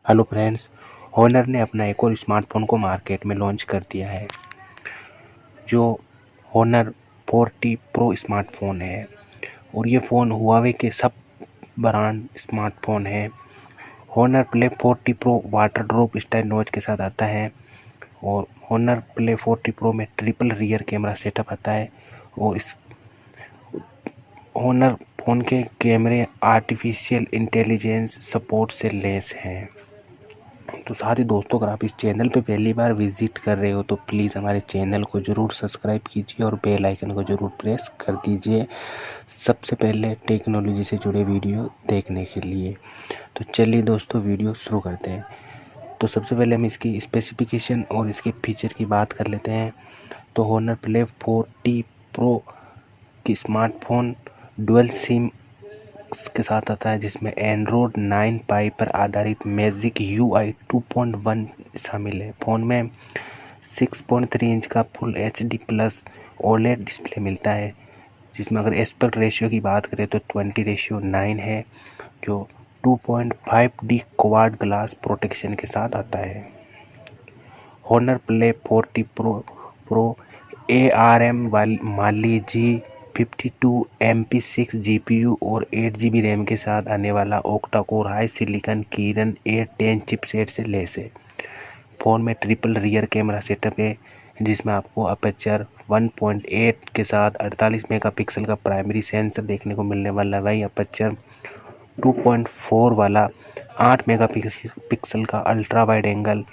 Hello friends, honour ने अपना एक और स्मार्टफोन को मार्केट में लॉन्च कर दिया है जो होनर 40 प्रो स्मार्टफोन है। और ये फ़ोन हुआवे के सब ब्रांड स्मार्टफोन है। Honour play 40 pro water drop style notch के साथ आता है और होनर प्ले 40 प्रो में ट्रिपल रियर कैमरा सेटअप आता है और इस होनर फ़ोन के कैमरे आर्टिफिशियल इंटेलिजेंस सपोर्ट से लेस हैं। तो साथ ही दोस्तों, अगर आप इस चैनल पे पहली बार विजिट कर रहे हो तो प्लीज़ हमारे चैनल को ज़रूर सब्सक्राइब कीजिए और बेल आइकन को ज़रूर प्रेस कर दीजिए सबसे पहले टेक्नोलॉजी से जुड़े वीडियो देखने के लिए। तो चलिए दोस्तों, वीडियो शुरू करते हैं। तो सबसे पहले हम इसकी स्पेसिफिकेशन और इसके फीचर की बात कर लेते हैं। तो होनर प्ले 40 प्रो की स्मार्टफोन डुअल सिम के साथ आता है, जिसमें एंड्रॉयड 9 पाई पर आधारित मैजिक UI 2.1 शामिल है। फ़ोन में 6.3 इंच का full HD plus OLED display मिलता है, जिसमें अगर एस्पेक्ट रेशियो की बात करें तो 20:9 है, जो 2.5D क्वाड ग्लास प्रोटेक्शन के साथ आता है। Honour play 40 pro ARM Malli-G 52 MP6 GPU और 8 GB रैम के साथ आने वाला octa core HiSilicon किrin A10 chipset से लेस है। फ़ोन में ट्रिपल रियर कैमरा सेटअप है, जिसमें आपको अपर्चर 1.8 के साथ 48 मेगापिक्सल का प्राइमरी सेंसर देखने को मिलने वाला है। वही अपर्चर 2.4 वाला 8 मेगापिक्सल का अल्ट्रावाइड एंगल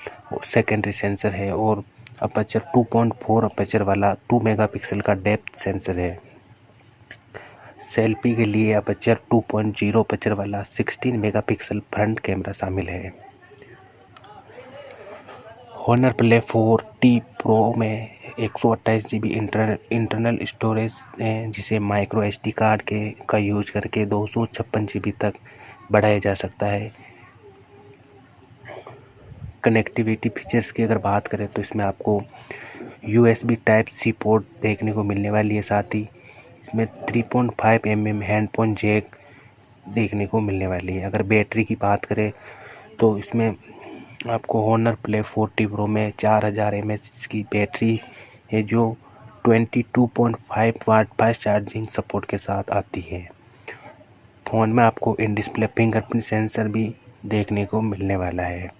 सेकेंडरी सेंसर है और अपर्चर 2.4 अपर्चर वाला 2 मेगापिक्सल का डेप्थ सेंसर है। सेल्फी के लिए अपर्चर 2.0 अपर्चर वाला 16 मेगापिक्सल फ्रंट कैमरा शामिल है। होनर प्ले 40 प्रो में 128 GB इंटरनल स्टोरेज है, जिसे माइक्रो SD कार्ड का यूज करके 256 GB तक बढ़ाया जा सकता है। कनेक्टिविटी फीचर्स की अगर बात करें तो इसमें आपको USB Type-C पोर्ट देखने को मिलने वाली है। साथ ही इसमें 3.5 mm हैंडफोन जैक देखने को मिलने वाली है। अगर बैटरी की बात करें तो इसमें आपको होनर प्ले 40 प्रो में 4000 mAh की बैटरी है, जो 22.5 वाट फास्ट चार्जिंग सपोर्ट के साथ आती है। फ़ोन में आपको इन डिस्प्ले फिंगरप्रिंट सेंसर भी देखने को मिलने वाला है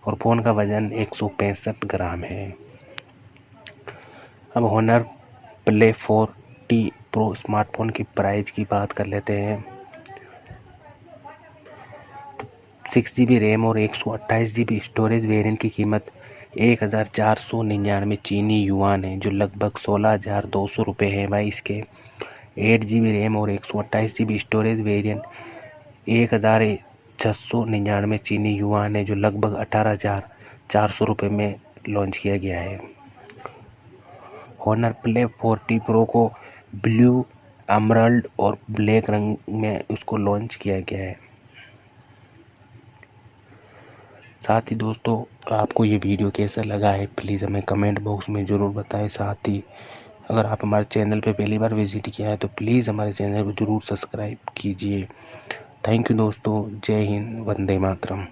और फ़ोन का वज़न 165 ग्राम है। अब होनर प्ले 40 प्रो स्मार्टफोन की प्राइस की बात कर लेते हैं। 6 GB रैम और 128 GB स्टोरेज वेरिएंट की कीमत 1499 चीनी युआन है, जो लगभग 16,200 रुपये है। भाई इसके 8 GB रैम और 128 GB स्टोरेज वेरिएंट 1699 चीनी युआन है, जो लगभग 18,400 रुपये में लॉन्च किया गया है। होनर प्ले 40 प्रो को ब्लू, एमराल्ड और ब्लैक रंग में उसको लॉन्च किया गया है। साथ ही दोस्तों, आपको ये वीडियो कैसा लगा है प्लीज़ हमें कमेंट बॉक्स में ज़रूर बताएं। साथ ही अगर आप हमारे चैनल पे पहली बार विजिट किया है तो प्लीज़ हमारे चैनल को ज़रूर सब्सक्राइब कीजिए। थैंक यू दोस्तों। जय हिंद, वंदे मातरम।